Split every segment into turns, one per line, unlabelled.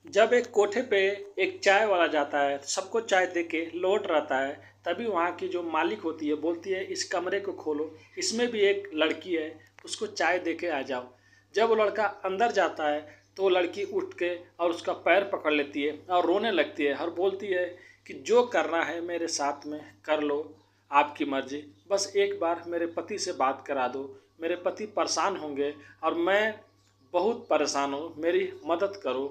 जब एक कोठे पे एक चाय वाला जाता है तो सबको चाय दे के लौट रहता है। तभी वहाँ की जो मालिक होती है बोलती है इस कमरे को खोलो, इसमें भी एक लड़की है, उसको चाय दे के आ जाओ। जब वो लड़का अंदर जाता है तो वो लड़की उठ के और उसका पैर पकड़ लेती है और रोने लगती है और बोलती है कि जो करना है मेरे साथ में कर लो, आपकी मर्जी, बस एक बार मेरे पति से बात करा दो। मेरे पति परेशान होंगे और मैं बहुत परेशान हूँ, मेरी मदद करो।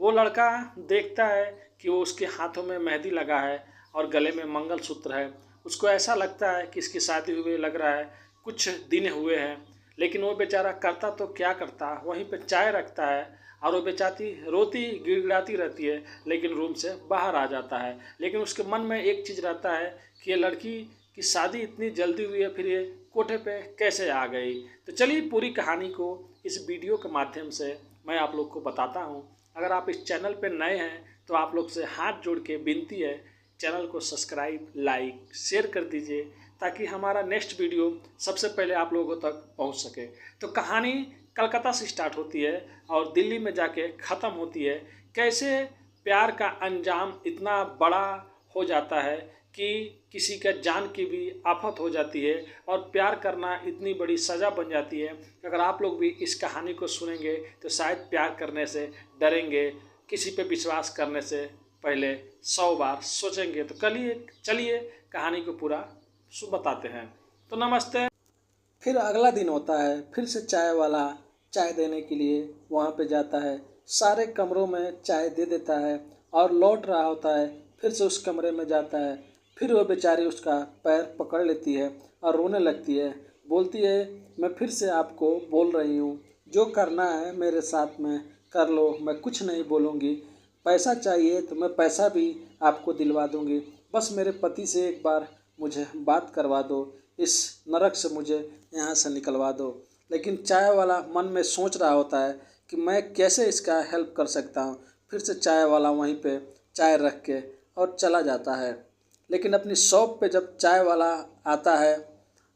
वो लड़का देखता है कि वो उसके हाथों में मेहंदी लगा है और गले में मंगलसूत्र है। उसको ऐसा लगता है कि इसकी शादी हुए लग रहा है कुछ दिन हुए हैं, लेकिन वो बेचारा करता तो क्या करता, वहीं पे चाय रखता है और वो बेचारी रोती गिड़गिड़ाती रहती है, लेकिन रूम से बाहर आ जाता है। लेकिन उसके मन में एक चीज़ रहता है कि ये लड़की की शादी इतनी जल्दी हुई है, फिर ये कोठे पे कैसे आ गई। तो चलिए पूरी कहानी को इस वीडियो के माध्यम से मैं आप लोग को बताता हूँ। अगर आप इस चैनल पर नए हैं तो आप लोग से हाथ जोड़ के विनती है, चैनल को सब्सक्राइब, लाइक, शेयर कर दीजिए ताकि हमारा नेक्स्ट वीडियो सबसे पहले आप लोगों तक पहुंच सके। तो कहानी कलकत्ता से स्टार्ट होती है और दिल्ली में जाके ख़त्म होती है। कैसे प्यार का अंजाम इतना बड़ा हो जाता है कि किसी का जान की भी आफत हो जाती है और प्यार करना इतनी बड़ी सज़ा बन जाती है। अगर आप लोग भी इस कहानी को सुनेंगे तो शायद प्यार करने से डरेंगे, किसी पे विश्वास करने से पहले 100 बार सोचेंगे। तो चलिए कहानी को पूरा बताते हैं। तो नमस्ते। फिर अगला दिन होता है, फिर से चाय वाला चाय देने के लिए वहाँ पे जाता है। सारे कमरों में चाय दे देता है और लौट रहा होता है। फिर से उस कमरे में जाता है। फिर वो बेचारी उसका पैर पकड़ लेती है और रोने लगती है। बोलती है मैं फिर से आपको बोल रही हूँ, जो करना है मेरे साथ में कर लो, मैं कुछ नहीं बोलूँगी। पैसा चाहिए तो मैं पैसा भी आपको दिलवा दूँगी, बस मेरे पति से एक बार मुझे बात करवा दो, इस नरक से मुझे यहाँ से निकलवा दो। लेकिन चाय वाला मन में सोच रहा होता है कि मैं कैसे इसका हेल्प कर सकता हूँ। फिर से चाय वाला वहीं पे चाय रख के और चला जाता है। लेकिन अपनी शॉप पे जब चाय वाला आता है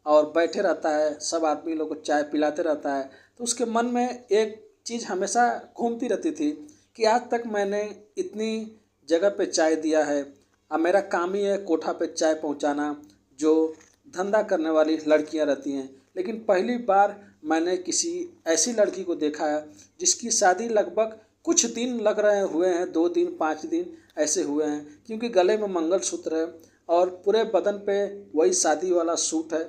और बैठे रहता है, सब आदमी लोग को चाय पिलाते रहता है, तो उसके मन में एक चीज़ हमेशा घूमती रहती थी कि आज तक मैंने इतनी जगह पे चाय दिया है, अब मेरा काम ही है कोठा पे चाय पहुंचाना, जो धंधा करने वाली लड़कियां रहती हैं। लेकिन पहली बार मैंने किसी ऐसी लड़की को देखा है जिसकी शादी लगभग कुछ दिन लग रहे हुए हैं, 2 दिन 5 दिन ऐसे हुए हैं, क्योंकि गले में मंगलसूत्र है और पूरे बदन पे वही शादी वाला सूट है,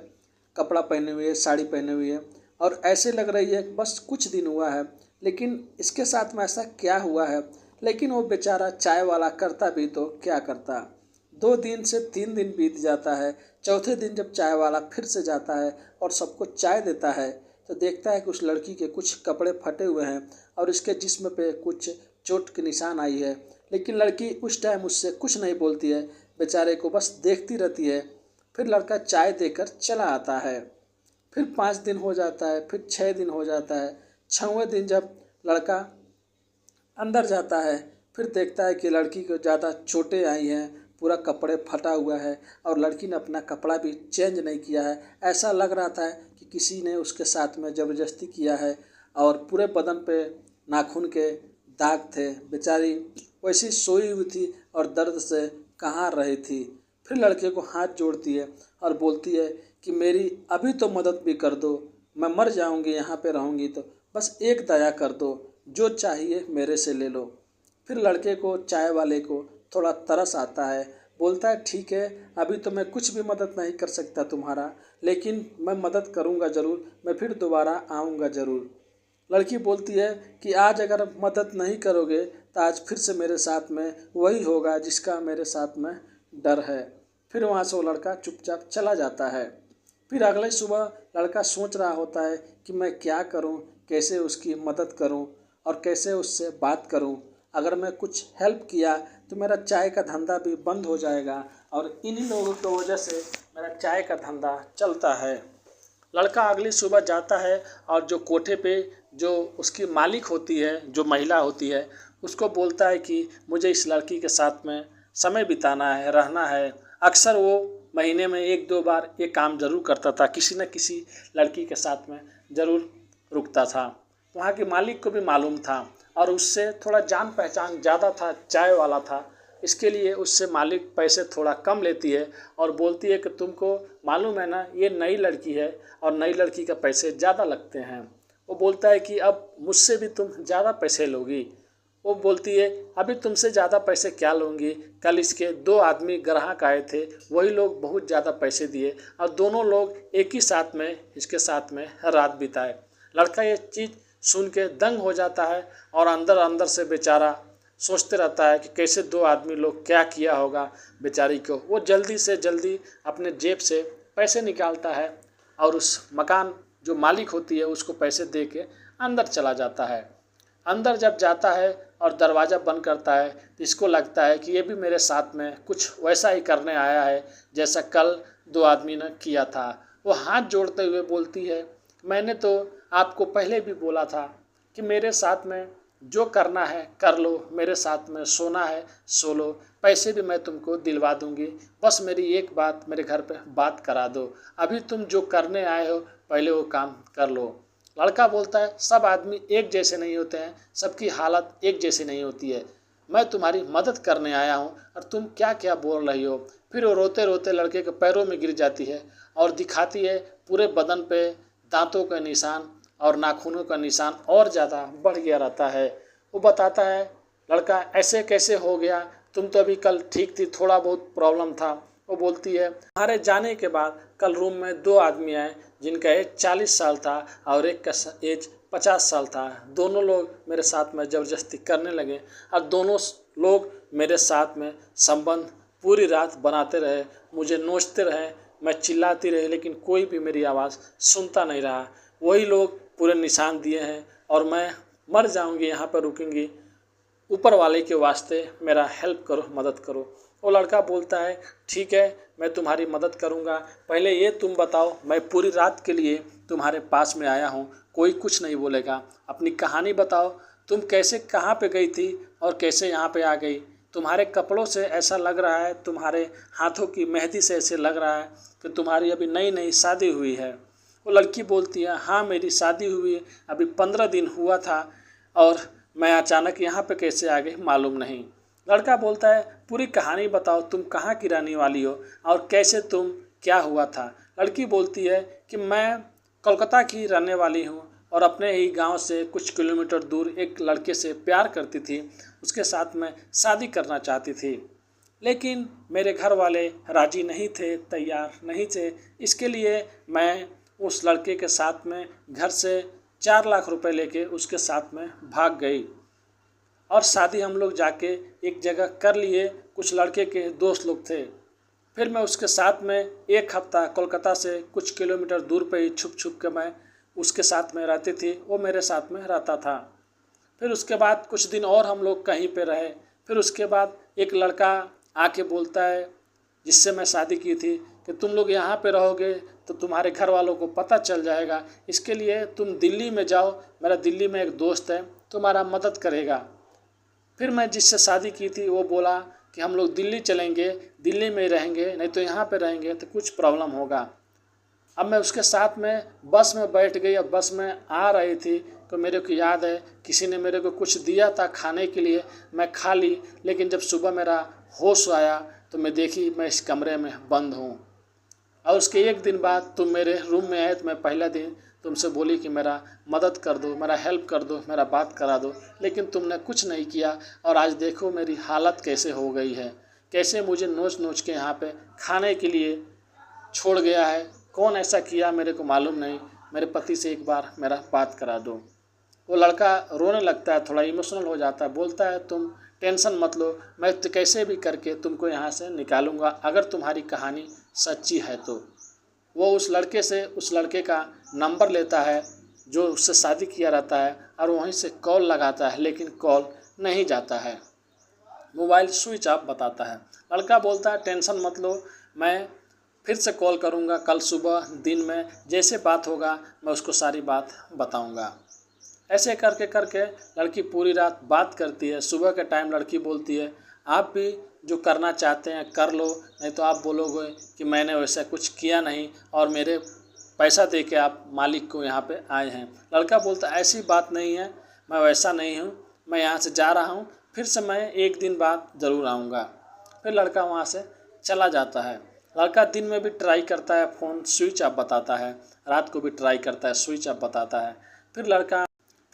कपड़ा पहने हुए है, साड़ी पहने हुई है और ऐसे लग रही है बस कुछ दिन हुआ है। लेकिन इसके साथ में ऐसा क्या हुआ है। लेकिन वो बेचारा चाय वाला करता भी तो क्या करता। 2 दिन से 3 दिन बीत जाता है। चौथे दिन जब चाय वाला फिर से जाता है और सबको चाय देता है तो देखता है कि उस लड़की के कुछ कपड़े फटे हुए हैं और इसके जिस्म पे कुछ चोट के निशान आई है। लेकिन लड़की उस टाइम उससे कुछ नहीं बोलती है, बेचारे को बस देखती रहती है। फिर लड़का चाय देकर चला आता है। फिर 5 दिन हो जाता है, फिर 6 दिन हो जाता है। 6वें दिन जब लड़का अंदर जाता है फिर देखता है कि लड़की को ज़्यादा चोटें आई हैं, पूरा कपड़े फटा हुआ है और लड़की ने अपना कपड़ा भी चेंज नहीं किया है। ऐसा लग रहा था कि किसी ने उसके साथ में ज़बरदस्ती किया है और पूरे बदन पे नाखून के दाग थे। बेचारी वैसी सोई हुई थी और दर्द से कहाँ रही थी। फिर लड़के को हाथ जोड़ती है और बोलती है कि मेरी अभी तो मदद भी कर दो, मैं मर जाऊंगी यहाँ पे रहूंगी तो बस एक दया कर दो, जो चाहिए मेरे से ले लो। फिर लड़के को, चाय वाले को थोड़ा तरस आता है। बोलता है ठीक है, अभी तो मैं कुछ भी मदद नहीं कर सकता तुम्हारा, लेकिन मैं मदद करूँगा ज़रूर, मैं फिर दोबारा आऊँगा ज़रूर। लड़की बोलती है कि आज अगर मदद नहीं करोगे तो आज फिर से मेरे साथ में वही होगा जिसका मेरे साथ में डर है। फिर वहाँ से वो लड़का चुपचाप चला जाता है। फिर अगले सुबह लड़का सोच रहा होता है कि मैं क्या करूं, कैसे उसकी मदद करूं और कैसे उससे बात करूं। अगर मैं कुछ हेल्प किया तो मेरा चाय का धंधा भी बंद हो जाएगा और इन्हीं लोगों की वजह से मेरा चाय का धंधा चलता है। लड़का अगली सुबह जाता है और जो कोठे पे जो उसकी मालिक होती है, जो महिला होती है, उसको बोलता है कि मुझे इस लड़की के साथ में समय बिताना है, रहना है। अक्सर वो महीने में 1-2 बार ये काम ज़रूर करता था, किसी न किसी लड़की के साथ में ज़रूर रुकता था। वहाँ के मालिक को भी मालूम था और उससे थोड़ा जान पहचान ज़्यादा था, चाय वाला था, इसके लिए उससे मालिक पैसे थोड़ा कम लेती है और बोलती है कि तुमको मालूम है ना, ये नई लड़की है और नई लड़की का पैसे ज़्यादा लगते हैं। वो बोलता है कि अब मुझसे भी तुम ज़्यादा पैसे लोगी। वो बोलती है अभी तुमसे ज़्यादा पैसे क्या लूँगी, कल इसके 2 आदमी ग्राहक आए थे, वही लोग बहुत ज़्यादा पैसे दिए और दोनों लोग एक ही साथ में इसके साथ में रात बिताए। लड़का ये चीज़ सुन के दंग हो जाता है और अंदर अंदर से बेचारा सोचते रहता है कि कैसे 2 आदमी लोग क्या किया होगा बेचारी को। वो जल्दी से जल्दी अपने जेब से पैसे निकालता है और उस मकान जो मालिक होती है उसको पैसे दे के अंदर चला जाता है। अंदर जब जाता है और दरवाज़ा बंद करता है तो इसको लगता है कि ये भी मेरे साथ में कुछ वैसा ही करने आया है जैसा कल 2 आदमी ने किया था। वो हाथ जोड़ते हुए बोलती है मैंने तो आपको पहले भी बोला था कि मेरे साथ में जो करना है कर लो, मेरे साथ में सोना है सो लो, पैसे भी मैं तुमको दिलवा दूंगी, बस मेरी एक बात मेरे घर पे बात करा दो, अभी तुम जो करने आए हो पहले वो काम कर लो। लड़का बोलता है सब आदमी एक जैसे नहीं होते हैं, सबकी हालत एक जैसी नहीं होती है, मैं तुम्हारी मदद करने आया हूँ और तुम क्या क्या बोल रही हो। फिर वो रोते रोते लड़के के पैरों में गिर जाती है और दिखाती है पूरे बदन पे दांतों का निशान और नाखूनों का निशान और ज़्यादा बढ़ गया रहता है। वो बताता है लड़का ऐसे कैसे हो गया, तुम तो अभी कल ठीक थी, थोड़ा बहुत प्रॉब्लम था। वो बोलती है तुम्हारे जाने के बाद कल रूम में 2 आदमी आए जिनका एज 40 साल था और एक का एज 50 साल था। दोनों लोग मेरे साथ में ज़बरदस्ती करने लगे और दोनों लोग मेरे साथ में संबंध पूरी रात बनाते रहे, मुझे नोचते रहे, मैं चिल्लाती रही लेकिन कोई भी मेरी आवाज़ सुनता नहीं रहा। वही लोग पूरे निशान दिए हैं और मैं मर जाऊंगी, यहाँ पर रुकूंगी, ऊपर वाले के वास्ते मेरा हेल्प करो, मदद करो। वो लड़का बोलता है ठीक है मैं तुम्हारी मदद करूँगा, पहले ये तुम बताओ मैं पूरी रात के लिए तुम्हारे पास में आया हूँ, कोई कुछ नहीं बोलेगा, अपनी कहानी बताओ, तुम कैसे कहाँ पे गई थी और कैसे यहाँ पे आ गई, तुम्हारे कपड़ों से ऐसा लग रहा है, तुम्हारे हाथों की मेहंदी से ऐसे लग रहा है कि तुम्हारी अभी नई नई शादी हुई है। वो लड़की बोलती है हाँ मेरी शादी हुई है, अभी 15 दिन हुआ था और मैं अचानक यहाँ पे कैसे आ गई मालूम नहीं। लड़का बोलता है पूरी कहानी बताओ, तुम कहाँ की रहने वाली हो और कैसे तुम क्या हुआ था। लड़की बोलती है कि मैं कोलकाता की रहने वाली हूँ और अपने ही गांव से कुछ किलोमीटर दूर एक लड़के से प्यार करती थी, उसके साथ में शादी करना चाहती थी, लेकिन मेरे घर वाले राजी नहीं थे, तैयार नहीं थे। इसके लिए मैं उस लड़के के साथ में घर से 4 लाख रुपए लेके उसके साथ में भाग गई और शादी हम लोग जाके एक जगह कर लिए, कुछ लड़के के दोस्त लोग थे। फिर मैं उसके साथ में 1 हफ्ता कोलकाता से कुछ किलोमीटर दूर पे ही छुप छुप के मैं उसके साथ में रहती थी, वो मेरे साथ में रहता था। फिर उसके बाद कुछ दिन और हम लोग कहीं पे रहे। फिर उसके बाद एक लड़का आके बोलता है जिससे मैं शादी की थी कि तुम लोग यहाँ पे रहोगे तो तुम्हारे घर वालों को पता चल जाएगा, इसके लिए तुम दिल्ली में जाओ, मेरा दिल्ली में एक दोस्त है तुम्हारा मदद करेगा। फिर मैं जिससे शादी की थी वो बोला कि हम लोग दिल्ली चलेंगे, दिल्ली में रहेंगे, नहीं तो यहाँ पे रहेंगे तो कुछ प्रॉब्लम होगा। अब मैं उसके साथ में बस में बैठ गई, अब बस में आ रही थी तो मेरे को याद है किसी ने मेरे को कुछ दिया था खाने के लिए, मैं खा ली, लेकिन जब सुबह मेरा होश आया तो मैं देखी मैं इस कमरे में बंद हूँ। और उसके 1 दिन बाद तुम मेरे रूम में आए तो मैं पहला दिन तुमसे बोली कि मेरा मदद कर दो, मेरा हेल्प कर दो, मेरा बात करा दो, लेकिन तुमने कुछ नहीं किया और आज देखो मेरी हालत कैसे हो गई है, कैसे मुझे नोच नोच के यहाँ पे खाने के लिए छोड़ गया है। कौन ऐसा किया मेरे को मालूम नहीं, मेरे पति से एक बार मेरा बात करा दो। वो लड़का रोने लगता है, थोड़ा इमोशनल हो जाता है, बोलता है तुम टेंशन मत लो, मैं तो कैसे भी करके तुमको यहाँ से निकालूंगा अगर तुम्हारी कहानी सच्ची है तो। वो उस लड़के से उस लड़के का नंबर लेता है जो उससे शादी किया रहता है और वहीं से कॉल लगाता है, लेकिन कॉल नहीं जाता है, मोबाइल स्विच ऑफ बताता है। लड़का बोलता है टेंशन मत लो, मैं फिर से कॉल करूँगा कल सुबह दिन में, जैसे बात होगा मैं उसको सारी बात बताऊँगा। ऐसे करके करके लड़की पूरी रात बात करती है। सुबह के टाइम लड़की बोलती है आप भी जो करना चाहते हैं कर लो, नहीं तो आप बोलोगे कि मैंने वैसा कुछ किया नहीं और मेरे पैसा दे के आप मालिक को यहाँ पे आए हैं। लड़का बोलता ऐसी बात नहीं है, मैं वैसा नहीं हूँ, मैं यहाँ से जा रहा हूँ, फिर से मैं 1 दिन बाद ज़रूर आऊँगा। फिर लड़का वहाँ से चला जाता है। लड़का दिन में भी ट्राई करता है, फ़ोन स्विच ऑफ बताता है, रात को भी ट्राई करता है, स्विच ऑफ बताता है।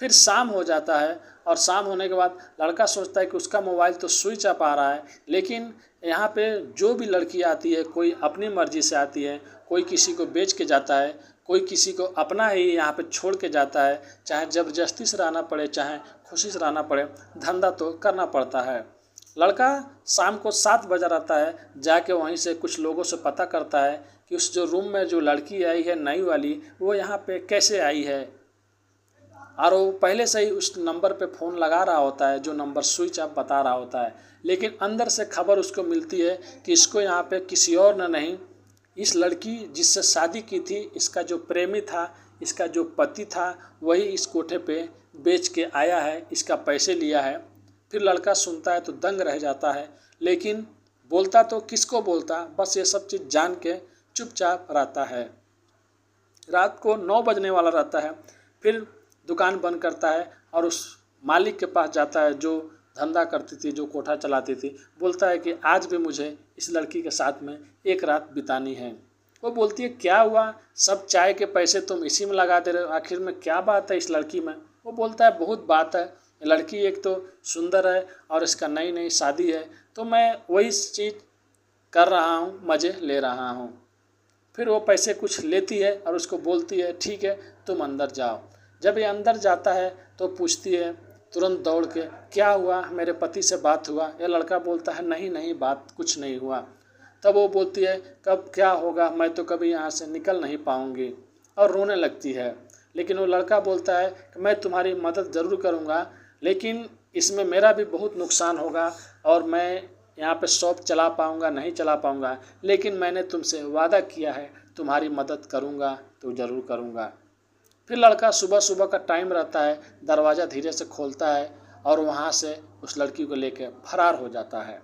फिर शाम हो जाता है और शाम होने के बाद लड़का सोचता है कि उसका मोबाइल तो स्विच ऑफ आ रहा है, लेकिन यहाँ पे जो भी लड़की आती है, कोई अपनी मर्ज़ी से आती है, कोई किसी को बेच के जाता है, कोई किसी को अपना ही यहाँ पे छोड़ के जाता है। चाहे ज़बरदस्ती से रहना पड़े, चाहे खुशी से रहना पड़े, धंधा तो करना पड़ता है। लड़का शाम को 7 बजे आता है, जाके वहीं से कुछ लोगों से पता करता है कि उस जो रूम में जो लड़की आई है नई वाली, वो यहाँ पे कैसे आई है। और वो पहले से ही उस नंबर पे फ़ोन लगा रहा होता है जो नंबर स्विच ऑफ बता रहा होता है, लेकिन अंदर से खबर उसको मिलती है कि इसको यहाँ पे किसी और ने नहीं, इस लड़की जिससे शादी की थी, इसका जो प्रेमी था, इसका जो पति था, वही इस कोठे पे बेच के आया है, इसका पैसे लिया है। फिर लड़का सुनता है तो दंग रह जाता है, लेकिन बोलता तो किसको बोलता, बस ये सब चीज़ जान के चुपचाप रहता है। रात को 9 बजने वाला रहता है। फिर दुकान बंद करता है और उस मालिक के पास जाता है जो धंधा करती थी, जो कोठा चलाती थी। बोलता है कि आज भी मुझे इस लड़की के साथ में एक रात बितानी है। वो बोलती है क्या हुआ, सब चाय के पैसे तुम इसी में लगा दे रहे हो, आखिर में क्या बात है इस लड़की में। वो बोलता है बहुत बात है, लड़की एक तो सुंदर है और इसका नई नई शादी है, तो मैं वही चीज़ कर रहा हूँ, मज़े ले रहा हूँ। फिर वो पैसे कुछ लेती है और उसको बोलती है ठीक है तुम अंदर जाओ। जब ये अंदर जाता है तो पूछती है तुरंत दौड़ के क्या हुआ, मेरे पति से बात हुआ। यह लड़का बोलता है नहीं नहीं, बात कुछ नहीं हुआ। तब वो बोलती है कब क्या होगा, मैं तो कभी यहाँ से निकल नहीं पाऊँगी, और रोने लगती है। लेकिन वो लड़का बोलता है कि मैं तुम्हारी मदद ज़रूर करूँगा, लेकिन इसमें मेरा भी बहुत नुकसान होगा और मैं यहाँ पे शॉप चला पाऊँगा नहीं चला पाऊँगा, लेकिन मैंने तुमसे वादा किया है तुम्हारी मदद करूँगा तो ज़रूर करूँगा। फिर लड़का सुबह सुबह का टाइम रहता है, दरवाज़ा धीरे से खोलता है और वहाँ से उस लड़की को लेकर फरार हो जाता है।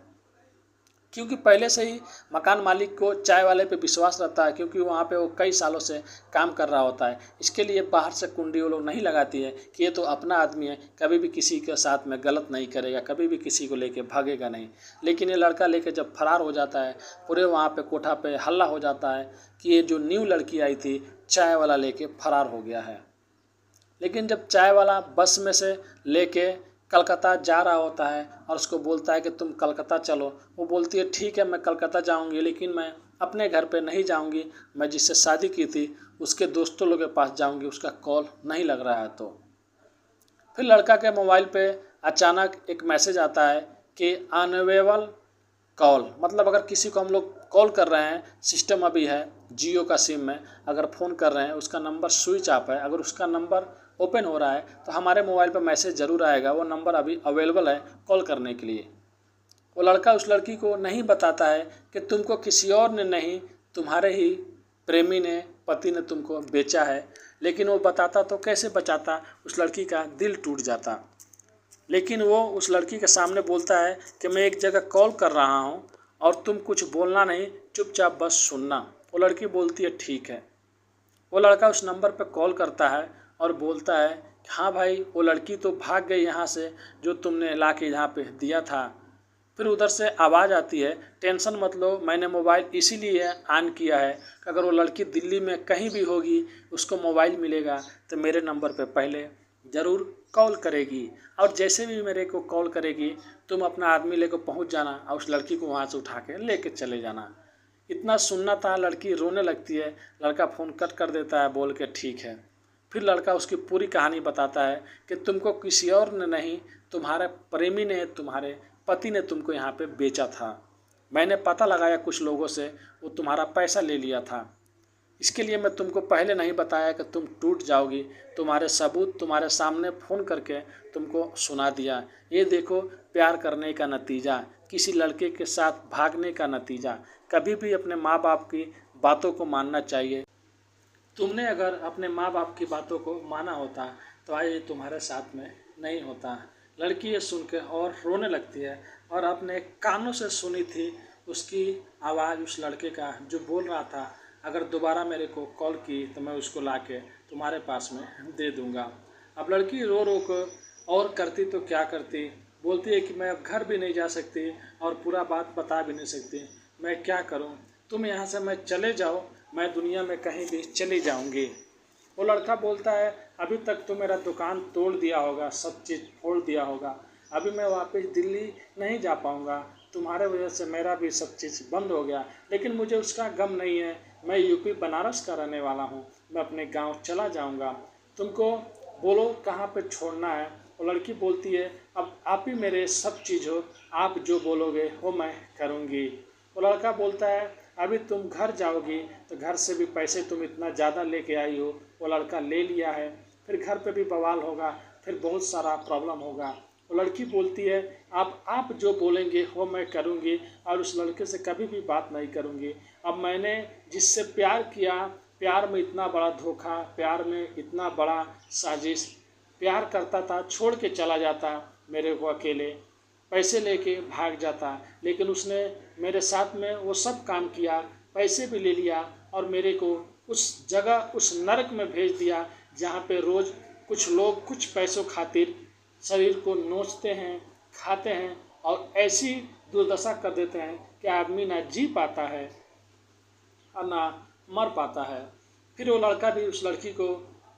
क्योंकि पहले से ही मकान मालिक को चाय वाले पे विश्वास रहता है, क्योंकि वहाँ पे वो कई सालों से काम कर रहा होता है। इसके लिए बाहर से कुंडी वो लोग नहीं लगाती है कि ये तो अपना आदमी है, कभी भी किसी के साथ में गलत नहीं करेगा, कभी भी किसी को लेके भागेगा नहीं। लेकिन ये लड़का लेके जब फरार हो जाता है, पूरे वहाँ पे कोठा पे हल्ला हो जाता है कि ये जो न्यू लड़की आई थी चाय वाला लेके फरार हो गया है। लेकिन जब चाय वाला बस में से लेके कलकत्ता जा रहा होता है और उसको बोलता है कि तुम कलकत्ता चलो, वो बोलती है ठीक है मैं कलकत्ता जाऊंगी, लेकिन मैं अपने घर पे नहीं जाऊंगी, मैं जिससे शादी की थी उसके दोस्तों लोगों के पास जाऊंगी, उसका कॉल नहीं लग रहा है। तो फिर लड़का के मोबाइल पे अचानक एक मैसेज आता है कि अनअवेलेबल कॉल, मतलब अगर किसी को हम लोग कॉल कर रहे हैं, सिस्टम अभी है जियो का सिम में, अगर फ़ोन कर रहे हैं उसका नंबर स्विच ऑफ है, अगर उसका नंबर ओपन हो रहा है तो हमारे मोबाइल पर मैसेज ज़रूर आएगा, वो नंबर अभी अवेलेबल है कॉल करने के लिए। वो लड़का उस लड़की को नहीं बताता है कि तुमको किसी और ने नहीं, तुम्हारे ही प्रेमी ने, पति ने तुमको बेचा है। लेकिन वो बताता तो कैसे बचाता, उस लड़की का दिल टूट जाता। लेकिन वो उस लड़की के सामने बोलता है कि मैं एक जगह कॉल कर रहा हूँ और तुम कुछ बोलना नहीं, चुपचाप बस सुनना। वो लड़की बोलती है ठीक है। वो लड़का उस नंबर पर कॉल करता है और बोलता है हाँ भाई, वो लड़की तो भाग गई यहाँ से जो तुमने ला के यहाँ पे दिया था। फिर उधर से आवाज़ आती है टेंशन मत लो, मैंने मोबाइल इसीलिए ऑन किया है कि अगर वो लड़की दिल्ली में कहीं भी होगी, उसको मोबाइल मिलेगा तो मेरे नंबर पे पहले ज़रूर कॉल करेगी, और जैसे भी मेरे को कॉल करेगी तुम अपना आदमी लेकर पहुंच जाना और उस लड़की को वहां से उठा के लेके चले जाना। इतना सुनना था, लड़की रोने लगती है। लड़का फ़ोन कट कर देता है बोल के ठीक है। फिर लड़का उसकी पूरी कहानी बताता है कि तुमको किसी और ने नहीं, तुम्हारे प्रेमी ने, तुम्हारे पति ने तुमको यहाँ पे बेचा था। मैंने पता लगाया कुछ लोगों से, वो तुम्हारा पैसा ले लिया था। इसके लिए मैं तुमको पहले नहीं बताया कि तुम टूट जाओगी, तुम्हारे सबूत तुम्हारे सामने फ़ोन करके तुमको सुना दिया। ये देखो प्यार करने का नतीजा, किसी लड़के के साथ भागने का नतीजा। कभी भी अपने माँ बाप की बातों को मानना चाहिए। तुमने अगर अपने माँ बाप की बातों को माना होता तो आज ये तुम्हारे साथ में नहीं होता। लड़की ये सुन के और रोने लगती है और अपने कानों से सुनी थी उसकी आवाज़, उस लड़के का जो बोल रहा था अगर दोबारा मेरे को कॉल की तो मैं उसको ला के तुम्हारे पास में दे दूँगा। अब लड़की रो रो कर और करती तो क्या करती। बोलती है कि मैं अब घर भी नहीं जा सकती और पूरा बात बता भी नहीं सकती, मैं क्या करूं। तुम यहाँ से मैं चले जाओ, मैं दुनिया में कहीं भी चली जाऊंगी। वो लड़का बोलता है अभी तक तो मेरा दुकान तोड़ दिया होगा, सब चीज़ फोड़ दिया होगा, अभी मैं वापस दिल्ली नहीं जा पाऊंगा, तुम्हारे वजह से मेरा भी सब चीज़ बंद हो गया। लेकिन मुझे उसका गम नहीं है, मैं यूपी बनारस का रहने वाला हूँ, मैं अपने गांव चला जाऊंगा, तुमको बोलो कहाँ पे छोड़ना है। वो लड़की बोलती है अब आप ही मेरे सब चीज़ हो, आप जो बोलोगे वो मैं करूँगी। वो लड़का बोलता है अभी तुम घर जाओगी तो घर से भी पैसे तुम इतना ज़्यादा लेके आई हो, वो लड़का ले लिया है, फिर घर पे भी बवाल होगा, फिर बहुत सारा प्रॉब्लम होगा। वो लड़की बोलती है आप जो बोलेंगे वो मैं करूँगी और उस लड़के से कभी भी बात नहीं करूँगी। अब मैंने जिससे प्यार किया, प्यार में इतना बड़ा धोखा, प्यार में इतना बड़ा साजिश, प्यार करता था छोड़ के चला जाता मेरे को अकेले, पैसे लेके भाग जाता, लेकिन उसने मेरे साथ में वो सब काम किया, पैसे भी ले लिया और मेरे को उस जगह उस नरक में भेज दिया जहाँ पे रोज़ कुछ लोग कुछ पैसों खातिर शरीर को नोचते हैं, खाते हैं और ऐसी दुर्दशा कर देते हैं कि आदमी ना जी पाता है और ना मर पाता है। फिर वो लड़का भी उस लड़की को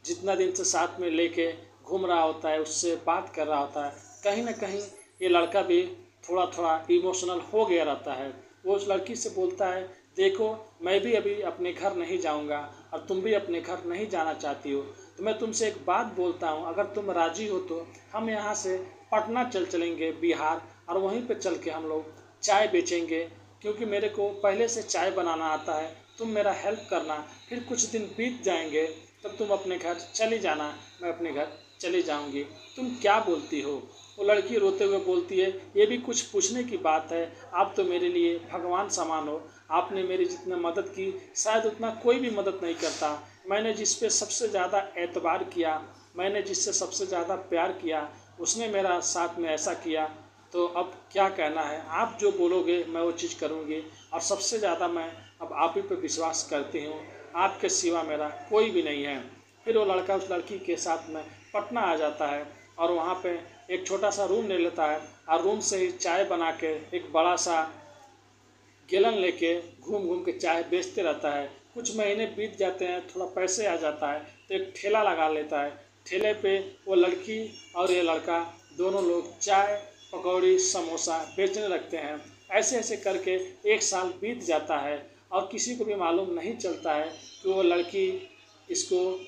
जितना दिन से साथ में लेके घूम रहा होता है, उससे बात कर रहा होता है, कहीं ना कहीं ये लड़का भी थोड़ा थोड़ा इमोशनल हो गया रहता है। वो उस लड़की से बोलता है देखो मैं भी अभी अपने घर नहीं जाऊंगा और तुम भी अपने घर नहीं जाना चाहती हो, तो मैं तुमसे एक बात बोलता हूँ, अगर तुम राजी हो तो हम यहाँ से पटना चलेंगे बिहार, और वहीं पे चल के हम लोग चाय बेचेंगे, क्योंकि मेरे को पहले से चाय बनाना आता है, तुम मेरा हेल्प करना, फिर कुछ दिन बीत जाएंगे तब तुम अपने घर चली जाना, मैं अपने घर चली जाऊंगी, तुम क्या बोलती हो। वो लड़की रोते हुए बोलती है ये भी कुछ पूछने की बात है, आप तो मेरे लिए भगवान समान हो, आपने मेरी जितना मदद की शायद उतना कोई भी मदद नहीं करता, मैंने जिस पे सबसे ज़्यादा एतबार किया, मैंने जिससे सबसे ज़्यादा प्यार किया, उसने मेरा साथ में ऐसा किया, तो अब क्या कहना है, आप जो बोलोगे मैं वो चीज़ करूँगी, और सबसे ज़्यादा मैं अब आप ही पे विश्वास करती हूँ, आपके सिवा मेरा कोई भी नहीं है। फिर वो लड़का उस लड़की के साथ में पटना आ जाता है और वहाँ पे एक छोटा सा रूम ले लेता है और रूम से ही चाय बना के एक बड़ा सा गैलन लेके घूम घूम के चाय बेचते रहता है। कुछ महीने बीत जाते हैं, थोड़ा पैसे आ जाता है तो एक ठेला लगा लेता है, ठेले पे वो लड़की और ये लड़का दोनों लोग चाय पकौड़ी समोसा बेचने लगते हैं। ऐसे ऐसे करके एक साल बीत जाता है और किसी को भी मालूम नहीं चलता है कि वो लड़की इसको,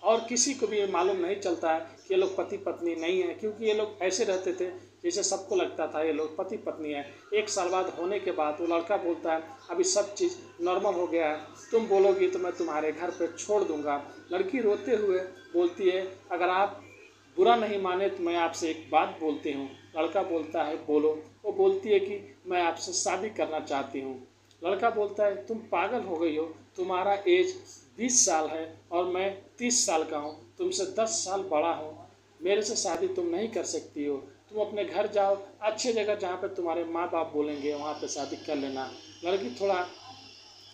और किसी को भी ये मालूम नहीं चलता है कि ये लोग पति पत्नी नहीं है, क्योंकि ये लोग ऐसे रहते थे जैसे सबको लगता था ये लोग पति पत्नी है। एक साल बाद होने के बाद वो लड़का बोलता है अभी सब चीज़ नॉर्मल हो गया है, तुम बोलोगी तो मैं तुम्हारे घर पे छोड़ दूंगा। लड़की रोते हुए बोलती है अगर आप बुरा नहीं माने तो मैं आपसे एक बात बोलती हूँ। लड़का बोलता है बोलो। वो बोलती है कि मैं आपसे शादी करना चाहती हूँ। लड़का बोलता है तुम पागल हो गई हो, तुम्हारा एज 20 साल है और मैं 30 साल का हूँ, तुमसे 10 साल बड़ा हूँ, मेरे से शादी तुम नहीं कर सकती हो, तुम अपने घर जाओ, अच्छे जगह जहाँ पे तुम्हारे माँ बाप बोलेंगे वहाँ पे शादी कर लेना। लड़की थोड़ा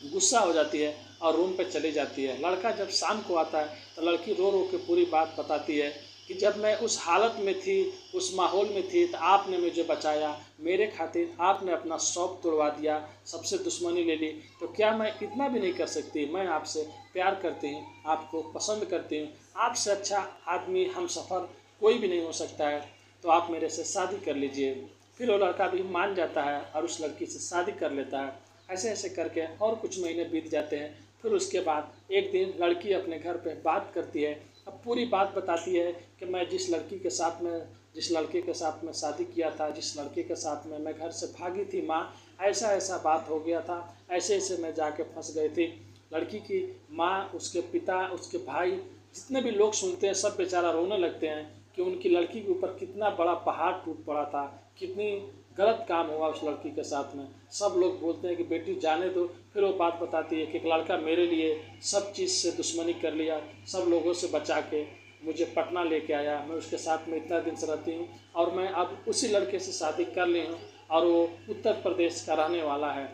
गुस्सा हो जाती है और रूम पे चली जाती है। लड़का जब शाम को आता है तो लड़की रो रो के पूरी बात बताती है कि जब मैं उस हालत में थी, उस माहौल में थी, तो आपने मुझे बचाया, मेरे खातिर आपने अपना शौक तोड़वा दिया, सबसे दुश्मनी ले ली, तो क्या मैं इतना भी नहीं कर सकती। मैं आपसे प्यार करती हूँ, आपको पसंद करती हूँ, आपसे अच्छा आदमी हम सफ़र कोई भी नहीं हो सकता है, तो आप मेरे से शादी कर लीजिए। फिर वो लड़का भी मान जाता है और उस लड़की से शादी कर लेता है। ऐसे ऐसे करके और कुछ महीने बीत जाते हैं। फिर उसके बाद एक दिन लड़की अपने घर पे बात करती है, अब पूरी बात बताती है कि मैं जिस लड़के के साथ में शादी किया था, जिस लड़के के साथ में मैं घर से भागी थी माँ, ऐसा ऐसा बात हो गया था, ऐसे ऐसे मैं जाके फंस गई थी। लड़की की माँ, उसके पिता, उसके भाई, जितने भी लोग सुनते हैं सब बेचारा रोने लगते हैं कि उनकी लड़की के ऊपर कितना बड़ा पहाड़ टूट पड़ा था, कितनी गलत काम हुआ उस लड़की के साथ में। सब लोग बोलते हैं कि बेटी जाने दो। फिर वो बात बताती है कि एक लड़का मेरे लिए सब चीज़ से दुश्मनी कर लिया, सब लोगों से बचा के मुझे पटना लेके आया, मैं उसके साथ में इतना दिन से रहती हूँ और मैं अब उसी लड़के से शादी कर ली हूँ और वो उत्तर प्रदेश का रहने वाला है।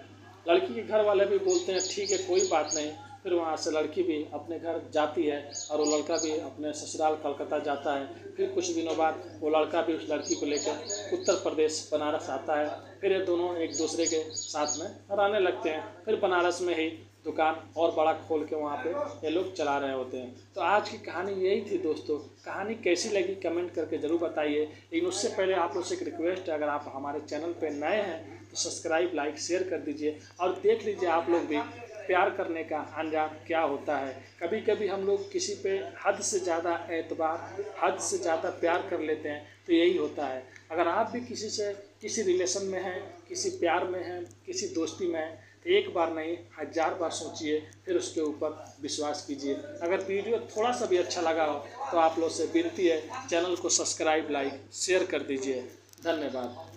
लड़की के घर वाले भी बोलते हैं ठीक है कोई बात नहीं, फिर वहाँ से लड़की भी अपने घर जाती है और वो लड़का भी अपने ससुराल कलकत्ता जाता है। फिर कुछ दिनों बाद वो लड़का भी उस लड़की को लेकर उत्तर प्रदेश बनारस आता है। फिर ये दोनों एक दूसरे के साथ में रहने लगते हैं। फिर बनारस में ही दुकान और बड़ा खोल के वहाँ पे ये लोग चला रहे होते हैं। तो आज की कहानी यही थी दोस्तों। कहानी कैसी लगी कमेंट करके ज़रूर बताइए। लेकिन उससे पहले आप लोग से एक रिक्वेस्ट है, अगर आप हमारे चैनल पे नए हैं तो सब्सक्राइब लाइक शेयर कर दीजिए और देख लीजिए आप लोग भी प्यार करने का अंजाम क्या होता है। कभी कभी हम लोग किसी पे हद से ज़्यादा एतबार, हद से ज़्यादा प्यार कर लेते हैं, तो यही होता है। अगर आप भी किसी से किसी रिलेशन में हैं, किसी प्यार में हैं, किसी दोस्ती में हैं, तो एक बार नहीं 1000 बार सोचिए, फिर उसके ऊपर विश्वास कीजिए। अगर वीडियो थोड़ा सा भी अच्छा लगा हो तो आप लोग से विनती है, चैनल को सब्सक्राइब लाइक शेयर कर दीजिए। धन्यवाद।